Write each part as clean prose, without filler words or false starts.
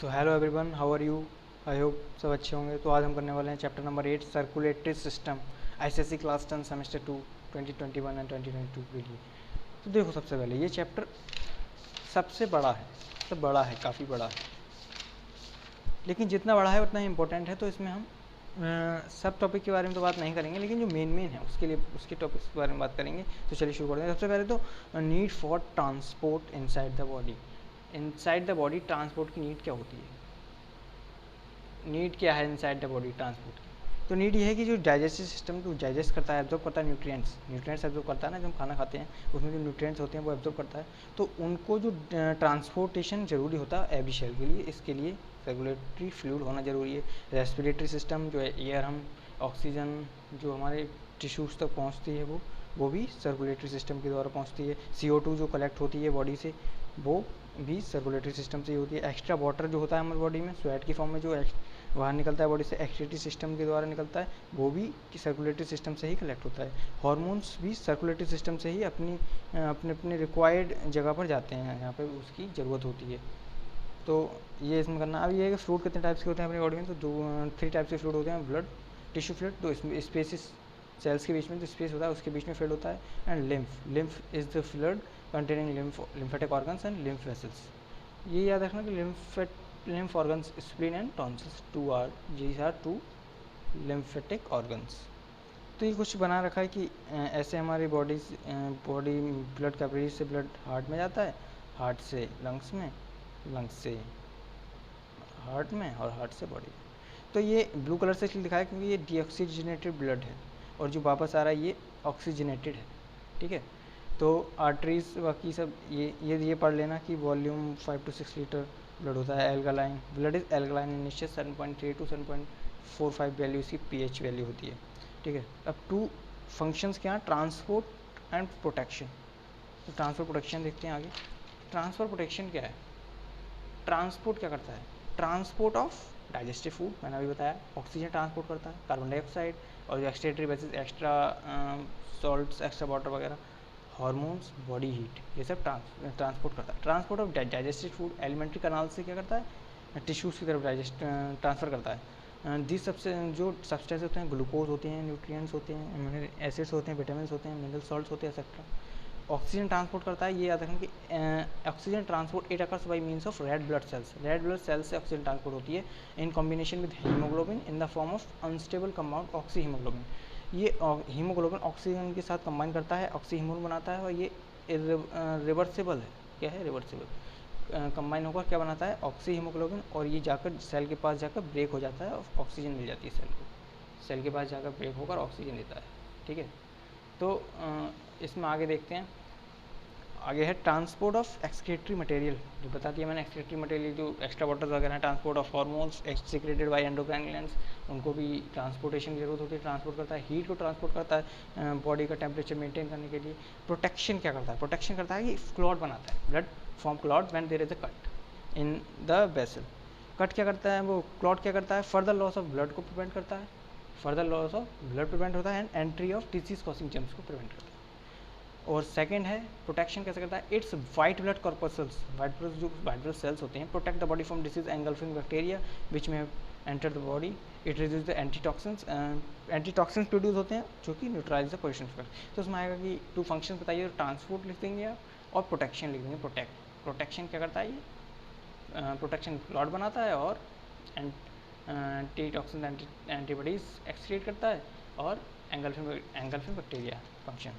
तो hello everyone, how are you? I hope सब अच्छे होंगे। तो आज हम करने वाले हैं chapter number 8 circulatory system, ICSE class 10 semester 2 2021 and 2022 के लिए। तो देखो, सबसे पहले ये चैप्टर सबसे बड़ा है, सब बड़ा है, काफ़ी बड़ा है, लेकिन जितना बड़ा है उतना ही इम्पोर्टेंट है। तो इसमें हम सब टॉपिक के बारे में तो बात नहीं करेंगे, लेकिन जो मेन है उसके लिए उसके टॉपिक्स के बारे में बात करेंगे। तो चलिए शुरू करते हैं। सबसे पहले तो need for transport inside the body. Inside the body transport की नीड क्या होती है? नीड क्या है इनसाइड द बॉडी ट्रांसपोर्ट की? तो नीड ये है कि जो डाइजेस्टिव सिस्टम को डाइजेस्ट करता है, एब्जॉर्ब करता है न्यूट्रिएंट्स एब्जॉर्ब करता है ना, जब हम खाना खाते हैं उसमें जो न्यूट्रिएंट्स होते हैं वो एब्जॉर्ब करता है। तो उनको जो ट्रांसपोर्टेशन ज़रूरी होता है एवरी सेल के लिए, इसके लिए सर्कुलेटरी फ्लूइड होना ज़रूरी है। रेस्पिरेटरी सिस्टम जो है, एयर हम ऑक्सीजन जो हमारे टिश्यूज़ तक पहुँचती है वो भी सर्कुलेटरी सिस्टम के द्वारा पहुँचती है। CO2 जो कलेक्ट होती है बॉडी से वो भी सर्कुलेटरी सिस्टम से ही होती है। एक्स्ट्रा वाटर जो होता है हमारी बॉडी में स्वेट की फॉर्म में जो बाहर निकलता है बॉडी से, एक्सक्रीटरी सिस्टम के द्वारा निकलता है, वो भी सर्कुलेटरी सिस्टम से ही कलेक्ट होता है। हार्मोन्स भी सर्कुलेटरी सिस्टम से ही अपने अपने रिक्वायर्ड जगह पर जाते हैं, यहाँ पर उसकी ज़रूरत होती है। तो ये इसमें करना। अब ये है कि फ्लूइड कितने टाइप्स के होते हैं अपनी बॉडी में? तो 3 टाइप्स के फ्लूइड होते हैं। ब्लड, टिश्यू फ्लूइड, तो इसमें स्पेसिस सेल्स के बीच में जो स्पेस होता है उसके बीच में फ्लूइड होता है। And lymph is the fluid containing lymphatic organs and lymph vessels. ये याद रखना कि lymph organs, spleen and tonsils, these are two lymphatic organs। तो ये कुछ बना रखा है कि ऐसे हमारी बॉडी ब्लड कैपिलरीज से ब्लड हार्ट में जाता है, हार्ट से लंग्स में, लंग्स से हार्ट में और हार्ट से बॉडी में। तो ये ब्लू कलर से इसलिए दिखाया क्योंकि ये डीऑक्सीजनेटेड ब्लड है और जो वापस आ रहा है ये ऑक्सीजनेटेड है, ठीक है। तो आर्टरीज बाकी सब ये पढ़ लेना कि वॉल्यूम 5 to 6 लीटर ब्लड होता है। Alkaline blood is alkaline in nature, 7.3 to 7.45 value इसकी pH वैल्यू होती है, ठीक है। अब 2 फंक्शंस क्या हैं? Transport and protection. तो ट्रांसपोर्ट प्रोटेक्शन देखते हैं आगे। ट्रांसपोर्ट प्रोटेक्शन क्या है? ट्रांसपोर्ट क्या करता है? ट्रांसपोर्ट ऑफ डाइजेस्टिव फूड, मैंने अभी बताया। ऑक्सीजन ट्रांसपोर्ट करता है, कार्बन डाइऑक्साइड और जो excretory basis extra salts, extra water वगैरह, हार्मोन्स, बॉडी हीट, ये सब ट्रांसपोर्ट करता है। Transport of digestive food elementary कनाल से क्या करता है? टिश्यूज़ की तरफ ट्रांसफ़र करता है। दी सबसे जो सब्सटेंस होते हैं, ग्लूकोज होते हैं, न्यूट्रिएंट्स होते हैं, अमीनो एसिड्स होते हैं, विटामिन होते हैं, मिनरल सॉल्ट्स होते हैं, एक्सेट्रा। ऑक्सीजन ट्रांसपोर्ट करता है, ये याद रखें कि oxygen transport it occurs by means of red blood sales. Red blood sales से ऑक्सीजन ट्रांसपोर्ट होती है in combination with haemoglobin in the form of unstable compound oxy haemoglobin. ये हीमोग्लोबिन ऑक्सीजन के साथ कंबाइन करता है, ऑक्सी हीमोग्लोबिन बनाता है और ये रिवर्सिबल है। क्या है? रिवर्सिबल। कंबाइन होकर क्या बनाता है? ऑक्सी हीमोग्लोबिन, और ये जाकर सेल के पास जाकर ब्रेक हो जाता है और ऑक्सीजन मिल जाती है सेल को। सेल के पास जाकर ब्रेक होकर ऑक्सीजन देता है, ठीक है। तो इसमें आगे देखते हैं। आगे है ट्रांसपोर्ट ऑफ एक्सक्रीटरी मटेरियल, जो बता दिया मैंने। एक्सक्रीटरी मटेरियल जो एक्स्ट्रा वाटर वगैरह है, transport of hormones excreted by endocrine glands, उनको भी ट्रांसपोर्टेशन की जरूरत होती है। ट्रांसपोर्ट करता है, हीट को ट्रांसपोर्ट करता है बॉडी का टेम्परेचर मेंटेन करने के लिए। प्रोटेक्शन क्या करता है? प्रोटेक्शन करता है कि क्लॉट बनाता है, blood form clot when there is a cut in the vessel. Cut क्या करता है? वो क्लॉट क्या करता है? फर्दर लॉस ऑफ ब्लड को प्रिवेंट करता है, further loss of blood prevent होता है and entry of disease causing germs को प्रिवेंट करता है। और सेकंड है प्रोटेक्शन कैसे करता है? It's white blood corpuscles, white blood cells होते हैं, protect the body from disease engulfing bacteria which में enter the body. It reduce the antitoxins produce होते हैं जो कि न्यूट्रलाइज द पोल्यूशन इफेक्ट। तो उसमें आएगा कि 2 फंक्शन बताइए, ट्रांसपोर्ट लिख देंगे आप और प्रोटेक्शन लिख देंगे। प्रोटेक्शन क्या करता है? ये प्रोटेक्शन क्लॉट बनाता है और एंटीटॉक्सिन एंटीबॉडीज एक्सक्रीट करता है और एंगल्फिंग बैक्टीरिया फंक्शन।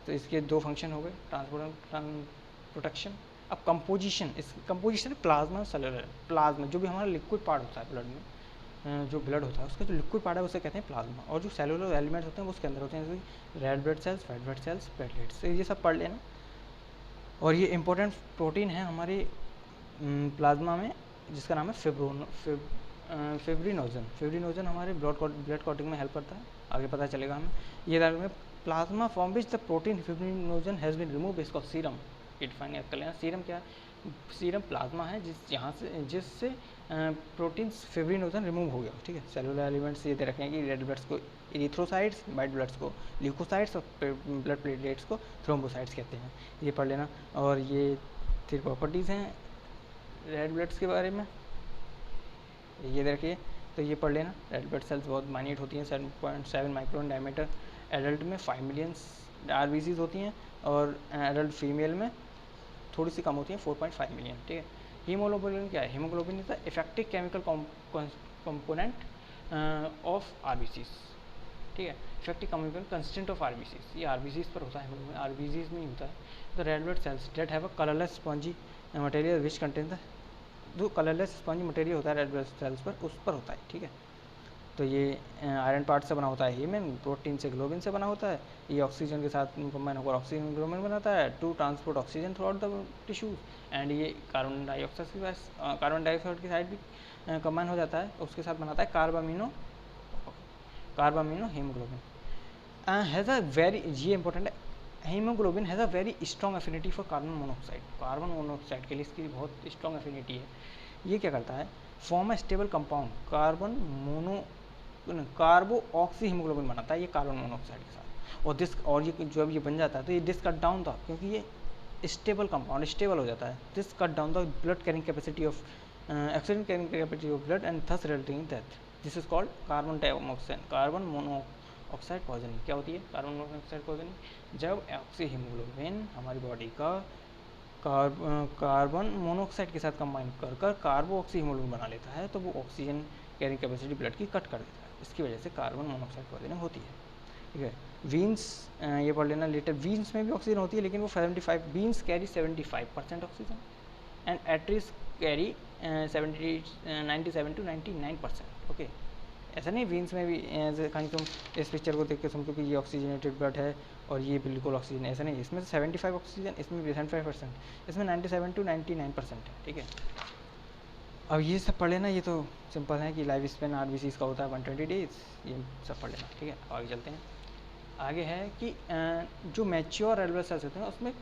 तो इसके 2 फंक्शन हो गए, ट्रांसपोर्ट एंड प्रोटेक्शन। अब कंपोजिशन, इस कंपोजिशन प्लाज्मा सेलुलर। प्लाज्मा जो भी हमारा लिक्विड पार्ट होता है ब्लड में, जो ब्लड होता है उसका जो लिक्विड पार्ट है उसे कहते हैं प्लाज्मा। और जो सेलुलर एलिमेंट्स होते हैं वो उसके अंदर होते हैं, जैसे red blood sales, white blood sales, platelets. तो ये सब पढ़ लेना। और ये इंपॉर्टेंट प्रोटीन है हमारी प्लाज्मा में जिसका नाम है फिब्रिनोजन। फिब्रिनोजन हमारे ब्लड क्लॉटिंग में हेल्प करता है, आगे पता चलेगा हमें। ये में plasma from which the protein fibrinogen has been remove इसका सीरम। ये डिफाइन कर लेना। सीरम क्या है? सीरम प्लाज्मा है जिससे प्रोटीन फिब्रिनोजन रिमूव हो गया, ठीक है। सेलुलर एलिमेंट्स ये दे रखे हैं कि रेड ब्लड्स को इरिथ्रोसाइट्स, वाइट ब्लड्स को ल्यूकोसाइट्स और ब्लड प्लेटलेट्स को थ्रोम्बोसाइट्स कहते हैं। ये पढ़ लेना। और ये 3 प्रॉपर्टीज़ हैं रेड ब्लड्स के बारे में। ये देखिए, तो ये पढ़ लेना, रेड ब्लड सेल्स बहुत माइन्यूट होती हैं, 7.7 माइक्रोन डायमीटर। एडल्ट में 5 मिलियन RBCs होती हैं और एडल्ट फीमेल में थोड़ी सी कम होती हैं, 4.5 मिलियन, ठीक है। हीमोग्लोबिन क्या है? Haemoglobin is the effective chemical component of RBCs, ठीक है। Effective chemical constant of RBCs, ये RBCs पर होता है, RBCs में नहीं होता है। The red blood cells that have a colourless spongy material which contain the, जो कलरलेस स्पॉन्जी मटेरियल होता है रेड ब्लड सेल्स पर, उस पर होता है, ठीक है। तो ये आयरन पार्ट से बना होता है, हीमन प्रोटीन से, ग्लोबिन से बना होता है। ये ऑक्सीजन के साथ कंबाइन होकर ऑक्सीजन ग्लोबिन बनाता है to transport oxygen throughout the tissues. And ये कार्बन डाइऑक्साइड की साइड भी कंबाइन हो जाता है, उसके साथ बनाता है carbamino haemoglobin. Has a very, ये इंपॉर्टेंट है, haemoglobin has a very strong affinity for carbon monoxide. Carbon monoxide के लिए इसकी बहुत स्ट्रॉन्ग एफिनिटी है। ये क्या करता है? Form a stable compound कार्बो oxy haemoglobin बनाता है ये कार्बन मोनोऑक्साइड के साथ। और ये जब ये बन जाता है तो ये दिस कट डाउन था, क्योंकि ये स्टेबल कंपाउंड स्टेबल हो जाता है। This cut down the blood carrying capacity of oxygen carrying capacity of blood and thus resulting in death. This is called carbon monoxide poisoning. क्या होती है कार्बन मोनोऑक्साइड पॉइजनिंग? जब ऑक्सी हीमोग्लोबिन हमारी body का carbon monoxide के साथ combine कर कार्बो oxy haemoglobin बना लेता है, तो वो ऑक्सीजन कैरिंग कैपेसिटी ब्लड की कट कर देता है। इसकी वजह से कार्बन मोनोऑक्साइड पॉइजनिंग होती है, ठीक है। वीन्स, ये पढ़ लेना लेटर, वीन्स में भी ऑक्सीजन होती है, लेकिन वो 75, veins carry 75% oxygen and arteries carry 97 to 99%, okay. ऐसा नहीं वीन्स में भी कहीं तुम इस पिक्चर को देख के समझो कि ये ऑक्सीजनेटेड ब्लड है और ये बिल्कुल ऑक्सीजन, ऐसा नहीं। इसमें 75 ऑक्सीजन, इसमें भी 75%, इसमें 97 to 99% है, ठीक है। अब ये सब पढ़ लेना, ये तो सिंपल है कि लाइफ स्पेन RBCs का होता है 120 डेज, ये सब पढ़ लेना, ठीक है। आगे चलते हैं। आगे है कि जो मैच्योर रेड ब्लड सेल्स होते हैं उसमें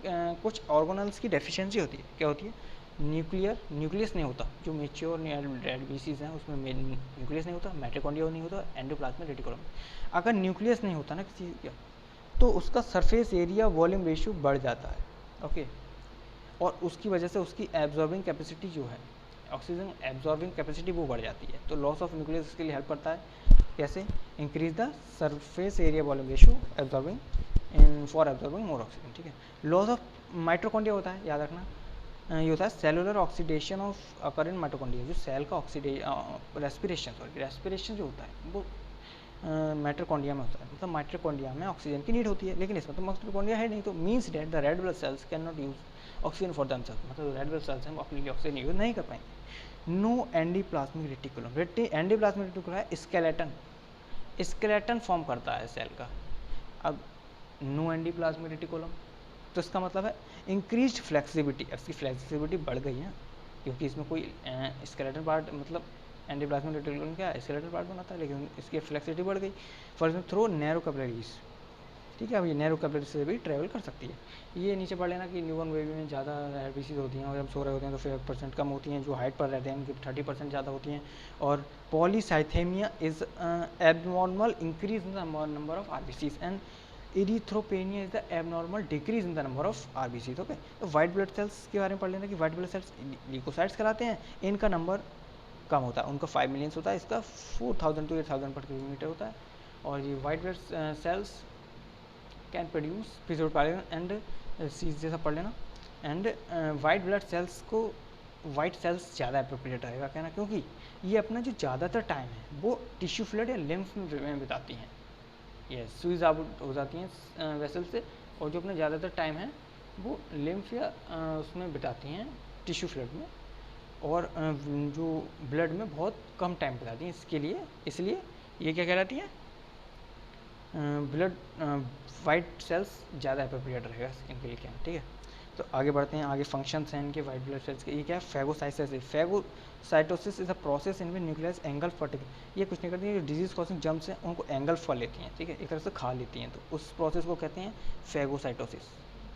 कुछ ऑर्गेनल्स की डेफिशिएंसी होती है। क्या होती है? न्यूक्लियस नहीं होता। जो मैच्योर RBCs हैं उसमें न्यूक्लियस नहीं होता, माइटोकॉन्ड्रिया नहीं होता, एंडोप्लाज्मिक रेटिकुलम। अगर न्यूक्लियस नहीं होता ना किसी का, तो उसका सरफेस एरिया वॉल्यूम रेशियो बढ़ जाता है, ओके। और उसकी वजह से उसकी एब्जॉर्बिंग कैपेसिटी जो है, ऑक्सीजन एब्जॉर्बिंग कैपेसिटी, वो बढ़ जाती है। तो लॉस ऑफ न्यूक्लियस इसके लिए हेल्प करता है। कैसे? Increase the surface area volume ratio absorbing for absorbing more oxygen, ठीक है। लॉस ऑफ माइटोकॉन्ड्रिया होता है, याद रखना, ये होता है cellular oxidation of occur in mitochondria. जो सेल का रेस्पिरेशन जो होता है वो माइटोकॉन्ड्रिया में होता है। मतलब माइटोकॉन्ड्रिया में ऑक्सीजन की नीड होती है, लेकिन इसमें तो माइटोकॉन्ड्रिया है नहीं, तो means that the red blood cells can not use oxygen for themselves. मतलब रेड ब्लड सेल्स हैं वो अपने लिए ऑक्सीजन यूज नहीं कर पाएंगे। No endoplasmic reticulum. Endoplasmic reticulum है स्केलेटन फॉर्म करता है सेल का। अब नो एंडोप्लाज्मिक रेटिकुलम, तो इसका मतलब है इंक्रीज्ड फ्लेक्सिबिलिटी। इसकी फ्लेक्सिबिलिटी बढ़ गई है, क्योंकि इसमें कोई स्केलेटन पार्ट, मतलब एंडोप्लाज्मिक रेटिकुलम क्या है? स्केलेटन पार्ट बनाता है, लेकिन इसकी फ्लेक्सिबिलिटी बढ़ गई। For example through narrow capillaries, ठीक है। अब ये नैरो कैपिलरी से भी ट्रेवल कर सकती है। ये नीचे पढ़ लेना कि न्यूबॉर्न बेबी में ज़्यादा RBCs होती हैं, और जब सो रहे होते हैं तो 5% कम होती हैं। जो हाइट पर रहते हैं उनकी 30% ज़्यादा होती हैं। और polycythemia is abnormal increase in the number of RBCs and erythropenia is the abnormal decrease in the number of RBCs, okay. तो वाइट ब्लड सेल्स के बारे में पढ़ लेना कि वाइट ब्लड सेल्स ल्यूकोसाइट्स कहलाते हैं। इनका नंबर कम होता है, उनका 5 मिलियंस होता है, इसका 4000 to 8000 पर किलोमीटर होता है। और ये white blood cells can produce फिजियोपाइलिन एंड सीज जैसा पढ़ लेना। एंड वाइट ब्लड सेल्स को वाइट सेल्स ज़्यादा अप्रोप्रिएट रहेगा कहना, क्योंकि ये अपना जो ज़्यादातर टाइम है वो टिश्यू फ्लूइड या लिम्फ में बिताती हैं। ये स्वीज आउट हो जाती हैं वेसल से, और जो अपना ज़्यादातर टाइम है वो लिम्फ या उसमें बिताती हैं, टिश्यू फ्लूइड में। और जो ब्लड में बहुत कम टाइम बिताती हैं। इसलिए ये क्या कहलाती है? ब्लड वाइट सेल्स ज़्यादा अप्रोप्रिएट रहेगा इनके लिए, क्या, ठीक है। तो आगे बढ़ते हैं। आगे फंक्शंस हैं इनके वाइट ब्लड सेल्स के। ये क्या है? Phagocytosis is a process in which nucleus engulfing. ये कुछ नहीं करती है, जो डिजीज कॉजिंग जर्म्स हैं उनको एंगल फॉल लेती हैं, ठीक है, एक तरह से खा लेती हैं। तो उस प्रोसेस को कहते हैं फैगोसाइटोसिस,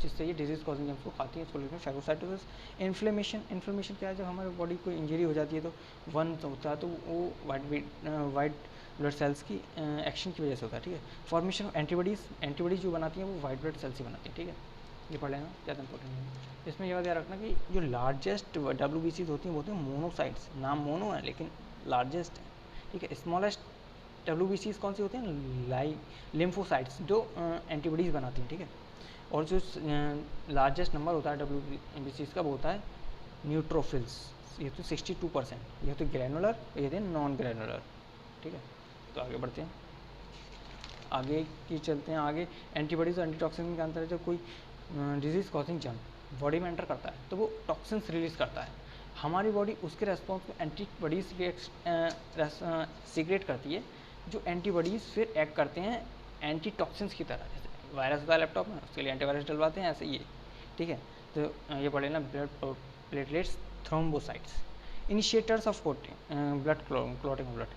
जिससे ये डिजीज कॉजिंग जर्म्स को खाती है, इसको लेते हैं फैगोसाइटोसिस। इन्फ्लेमेशन क्या है? जब हमारे बॉडी को इंजरी हो जाती है तो वन होता है, तो वो वाइट ब्लड सेल्स की एक्शन की वजह से होता है, ठीक है। फॉर्मेशन ऑफ एंटीबॉडीज जो बनाती हैं वो वाइट ब्लड सेल्स ही बनाती हैं, ठीक है। ये पढ़ लेना, ज़्यादा इंपॉर्टेंट है। इसमें यह याद रखना कि जो लार्जेस्ट WBCs होती हैं वो होती हैं मोनोसाइट्स। नाम मोनो है, लेकिन लार्जेस्ट है, ठीक है। स्मॉलेस्ट WBCs कौन सी होते हैं, लिम्फोसाइट्स जो एंटीबॉडीज़ बनाती हैं, ठीक है। और जो लार्जेस्ट नंबर होता है WBCs का वो होता है न्यूट्रोफिल्स, ये तो 62%, ये तो ग्रैनुलर, ये थे नॉन ग्रैनुलर, ठीक है। तो आगे बढ़ते हैं, आगे की चलते हैं। आगे एंटीबॉडीज़ और एंटीटॉक्सिन में क्या अंतर है, जब कोई डिजीज़ कॉजिंग जर्म बॉडी में एंटर करता है तो वो टॉक्सिन्स रिलीज करता है, हमारी बॉडी उसके रेस्पॉन्स में एंटीबॉडीज सीक्रेट करती है, जो एंटीबॉडीज़ फिर एक्ट करते हैं एंटीटॉक्सिन्स की तरह। जैसे वायरस होता है लैपटॉप में, उसके लिए एंटीवायरस डलवाते हैं, ऐसे ये, ठीक है। तो ये पढ़े ना, blood platelets, thrombocytes, initiators of blood clotting of blood,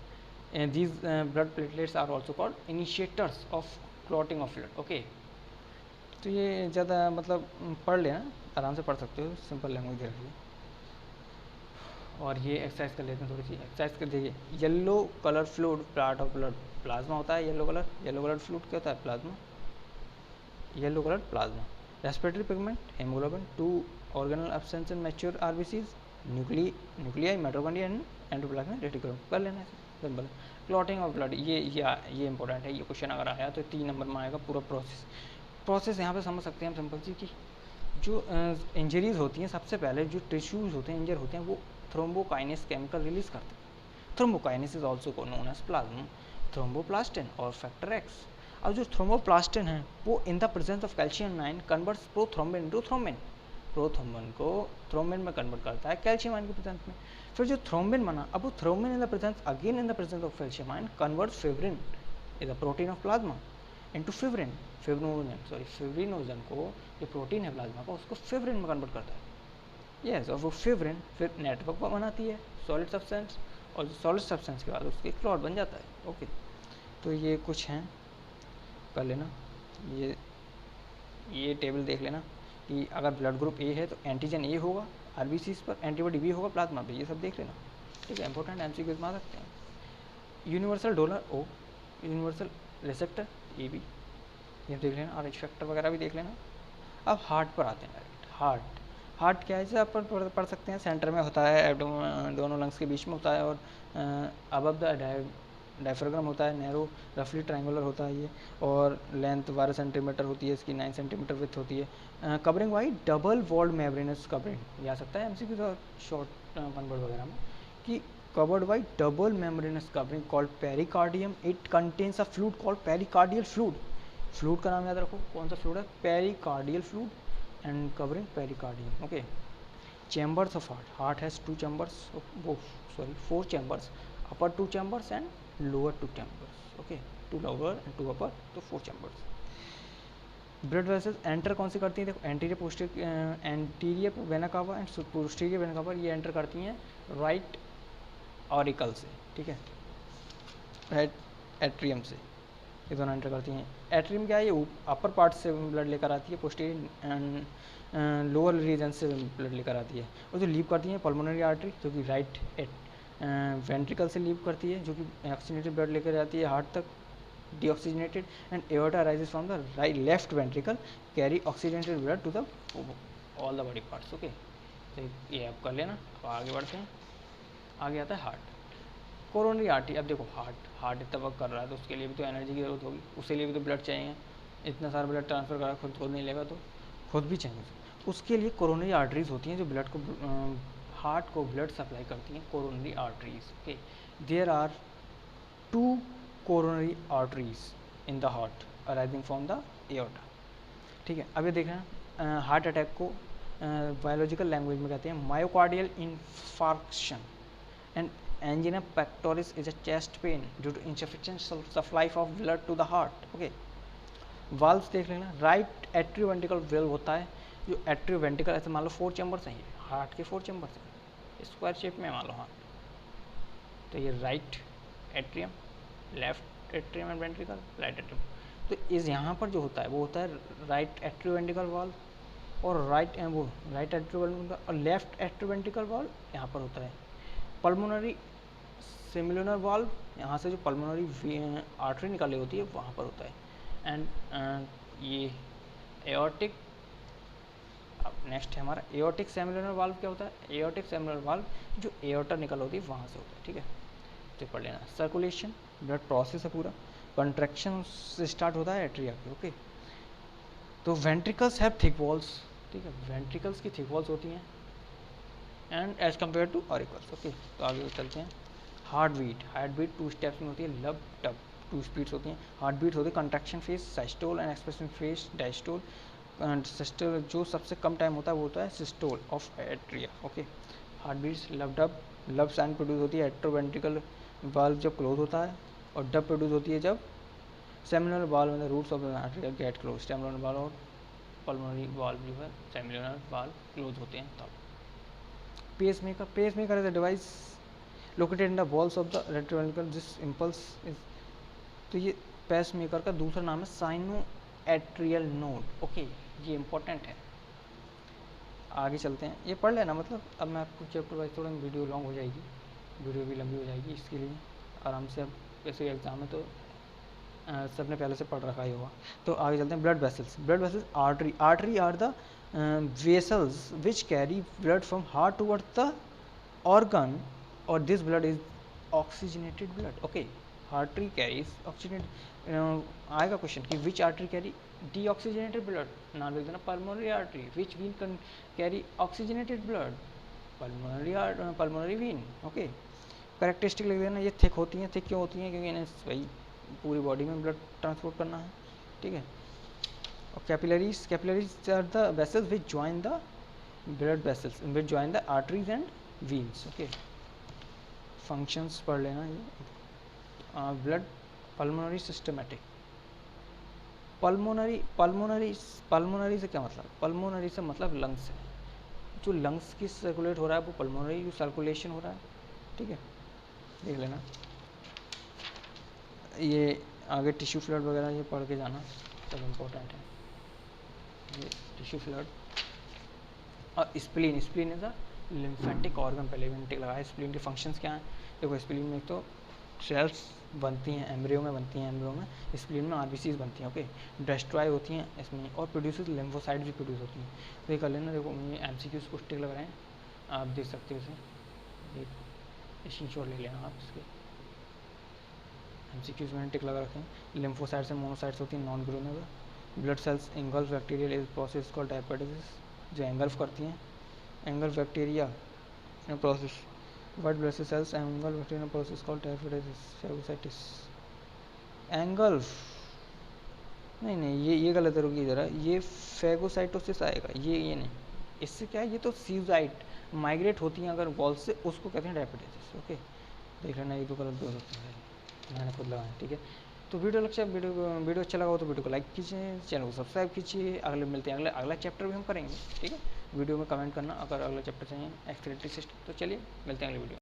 these blood platelets are also called initiators of clotting of blood, okay। तो ये ज़्यादा मतलब पढ़ लेना, आराम से पढ़ सकते हो, सिंपल लैंग्वेज दे रखिए। और ये एक्सरसाइज कर लेते हैं, थोड़ी सी एक्सरसाइज कर देखिए। Yellow colour fluid part of blood, plasma होता है येलो कलर फ्लूइड क्या होता है, plasma, yellow colour plasma. Respiratory pigment, haemoglobin, 2 organelle absence in mature RBCs, nuclei, mitochondria and endoplasmic reticulum, कर लेना है सिंपल। क्लॉटिंग ऑफ ब्लड, ये important है, ये क्वेश्चन अगर आया तो 3 नंबर में आएगा। पूरा प्रोसेस यहाँ पे समझ सकते हैं हम सिंपल सी, कि जो इंजरीज होती हैं, सबसे पहले जो टिश्यूज होते हैं इंजर होते हैं, वो थ्रोम्बोकाइनेस केमिकल रिलीज करते हैं। Thrombokinase is also known as plasma, thromboplastin और फैक्टर एक्स। अब जो थ्रोम्बोप्लास्टिन है वो in the presence of calcium 9 converts prothrombin into thrombin, prothrombin को थ्रोम्बिन में कन्वर्ट करता है कैल्शियम आयन के प्रेजेंस में। फिर जो थ्रोम्बिन बना, अब वो thrombin in the presence again in the presence of calcium ion converts fibrin is a protein of plasma into fibrin, fibrinogen को, जो प्रोटीन है प्लाज्मा का, उसको फिब्रिन में कन्वर्ट करता है, यस। और वो फिब्रिन फिर नेटवर्क बनाती है सॉलिड सब्सटेंस, और जो सॉलिड सब्सटेंस के बाद उसके क्लॉट बन जाता है, ओके। तो ये कुछ हैं, कर लेना। ये टेबल देख लेना कि अगर ब्लड ग्रुप ए है तो एंटीजन ए होगा आरबीसी पर, एंटीबॉडी बी होगा प्लाज्मा पे, ये सब देख लेना, ठीक है। इंपॉर्टेंट एमसीक्यूज में आ सकते हैं। Universal donor O, universal receptor A B, ये देख लेना, और फैक्टर वगैरह भी देख लेना। अब हार्ट पर आते हैं डायरेक्ट। हार्ट क्या है, जैसे आप पढ़ सकते हैं, सेंटर में होता है, एब्डोमेन दोनों लंग्स के बीच में होता है, और अबव द डायफ्राग्राम होता है, नैरो रफली ट्रायंगुलर होता है ये, और लेंथ 12 सेंटीमीटर होती है इसकी, 9 सेंटीमीटर विथ होती है। Covering why double walled membranous covering, ये आ सकता है एमसीक्यू शॉर्ट कन्वर्ट वगैरह में, कि covered by double membranous covering called pericardium, it contains a fluid called pericardial fluid, fluid का नाम याद रखो, कौन सा फ्लूड है, pericardial fluid, and covering pericardium, okay. Chambers of heart has 2 chambers, वो sorry 4 chambers, upper 2 chambers and lower 2 chambers, okay, 2 lower and 2 upper, तो 4 chambers. Blood vessels enter कौन सी करती हैं, देखो anterior vena cava and posterior vena cava, ये enter करती हैं right auricle से, ठीक है, राइट एट्रियम से, ये दोनों एंटर करती हैं। एट्रियम क्या है, ये अपर पार्ट से ब्लड लेकर आती है, पोस्टीरियर एंड लोअर रीजन से ब्लड लेकर आती है। और जो लीव करती है पल्मोनरी आर्टरी, जो कि राइट वेंट्रिकल से लीव करती है, जो कि ऑक्सीजनेटेड ब्लड लेकर जाती है हार्ट तक, deoxygenated, and aorta rises from the right left ventricle, carry oxygenated blood to the all the body parts, okay. तो ये आप कर लेना। अब आगे बढ़ते हैं, आगे आता है हार्ट, कोरोनरी आर्टरी। अब देखो हार्ट इतना वर्क कर रहा है तो उसके लिए भी तो एनर्जी की जरूरत होगी, उसके लिए भी तो ब्लड चाहिए, इतना सारा ब्लड ट्रांसफर करा खुद नहीं लेगा तो खुद भी चाहिए, उसके लिए कोरोनरी आर्टरीज होती हैं जो ब्लड को हार्ट को ब्लड सप्लाई करती हैं, coronary arteries, okay. There are 2 coronary arteries in the heart arising from the aorta, ठीक है। अब ये देखना, हार्ट अटैक को बायोलॉजिकल लैंग्वेज में कहते हैं myocardial infarction, and angina pectoris is a chest pain due to insufficient supply of blood to the heart, okay। valves देख लेना, राइट एट्रियोवेंट्रिकल वेल्व होता है, जो एट्रियोवेंट्रिकल, ऐसे मान लो 4 चैम्बर्स हैं, हार्ट के 4 चैम्बर्स हैं स्क्वायर शेप में, मान लो हार्ट, तो ये right atrium, left atrium and ventricle, right atrium. तो इस यहाँ पर जो होता है वो होता है राइट एट्रियोवेंट्रिकल वाल्व, और राइट एट्रियोवेंट्रिकल और लेफ्ट एट्रियोवेंट्रिकल वाल्व यहाँ पर होता है। पल्मोनरी सिमिलुनर वाल्व, यहाँ से जो पल्मोनरी आर्टरी निकाली होती है वहाँ पर होता है। एंड ये एओर्टिक, अब नेक्स्ट है हमारा एओर्टिक सेमिलुनर वाल्व। क्या होता है, एओर्टिक सेमिलुनर वाल्व जो एओर्टा निकल होती है वहाँ से होता है, ठीक है। तो पढ़ लेना। सर्कुलेशन ब्लड प्रोसेस है पूरा, कंट्रैक्शन से स्टार्ट होता है एट्रिया के, ओके। तो वेंट्रिकल्स हैव थिक वॉल्स, ठीक है, वेंट्रिकल्स की थिक वॉल्स होती हैं and as compared to auricles, okay. तो आगे चलते हैं। हार्ट बीट 2 स्टेप्स में होती है, लब टब 2 स्पीड्स होती हैं। हार्ट बीट होती है contraction phase systole and expression phase diastole. Systole जो सबसे कम टाइम होता है वो होता है systole of atria, okay. Heart beats lub dub, lub sign produce होती है एट्रोवेंट्रिकल वाल्व जब क्लोज होता है, और डब प्रोड्यूस होती है जब सेमिनल वाल्व में roots of the artery get close. Seminal valve और पल्मोनरी वाल्व जो है सेमिनल वाल्व क्लोज होते हैं तब। Pacemaker is a device located in the walls of the retroventricle this impulse is, तो ये पेसमेकर का दूसरा नाम है साइनो एट्रियल नोड, ओके। ये इंपॉर्टेंट है। आगे चलते हैं, ये पढ़ लेना, मतलब अब मैं आपको चैप्टर वाइज थोड़ा वीडियो लॉन्ग हो जाएगी, वीडियो भी लंबी हो जाएगी, इसके लिए आराम से अब वैसे एग्जाम है तो सबने पहले से पढ़ रखा ही होगा। तो आगे चलते हैं। Blood vessels artery are the vessels which carry blood from heart toward the organ, और this blood is oxygenated blood, okay. Artery carries oxygenated, आएगा क्वेश्चन कि which artery carry deoxygenated blood, नाम लिख देना pulmonary artery. Which vein can carry oxygenated blood, pulmonary vein, okay. Characteristic लिख देना, ये thick होती हैं। थिक क्यों होती हैं? क्योंकि इन्हें भाई पूरी बॉडी में ब्लड ट्रांसपोर्ट करना है, ठीक है। और capillaries are the vessels which join the blood vessels which join the arteries and veins, okay. Functions पढ़ लेना ये। ब्लड पल्मोनरी सिस्टमेटिक, पल्मोनरी से क्या मतलब? पल्मोनरी से मतलब लंग्स है, जो लंग्स की सर्कुलेट हो रहा है वो पल्मोनरी सर्कुलेशन हो रहा है, ठीक है, देख लेना। ये आगे टिश्यू फ्लड वगैरह ये पढ़ के जाना, सब इम्पोर्टेंट है। ये टिश्यू फ्लड और spleen is a lymphatic organ, पहले लिम्फेटिक लगाया। स्प्लीन के फंक्शंस क्या हैं? देखो, स्प्लीन में तो सेल्स बनती हैं, एम्ब्रियो में बनती हैं, एम्ब्रियो में स्प्लीन में आरबीसीज बनती हैं, ओके। डिस्ट्रॉय होती हैं इसमें, और प्रोड्यूसेस लिम्फोसाइट भी प्रोड्यूस होती हैं। तो ये कर लेना। देखो ये एमसीक्यूज को टिक लग रहे हैं, आप देख सकते हो इसे, स्क्रीनशॉट ले लेना आप इसके। एमसीक्यूज में टिक लगा रखे हैं। लिम्फोसाइट्स एंड मोनोसाइट्स होती हैं non granular. Blood cells engulf bacterial is process called diapedesis, जो एंगल्फ करती हैं, engulf bacteria process. White blood cells engulf bacteria process called diapedesis phagocytosis. Engulf नहीं, ये गलत है, रुकिए जरा, ये फेगोसाइटोसिस आएगा, ये नहीं। इससे क्या है, ये तो सीजाइट माइग्रेट होती हैं अगर वॉल से, उसको कहते हैं डायपेटिस, ओके। देख लेना, ये तो गलत भी हो सकता है, मैंने खुद लगाया, ठीक है। तो वीडियो अच्छा लगा हो तो वीडियो को लाइक कीजिए, चैनल को सब्सक्राइब कीजिए। अगले मिलते हैं, अगला चैप्टर भी हम करेंगे, ठीक है। वीडियो में कमेंट करना अगर अगला चैप्टर चाहिए एक्सक्रीटरी सिस्टम। तो चलिए मिलते हैं अगले वीडियो।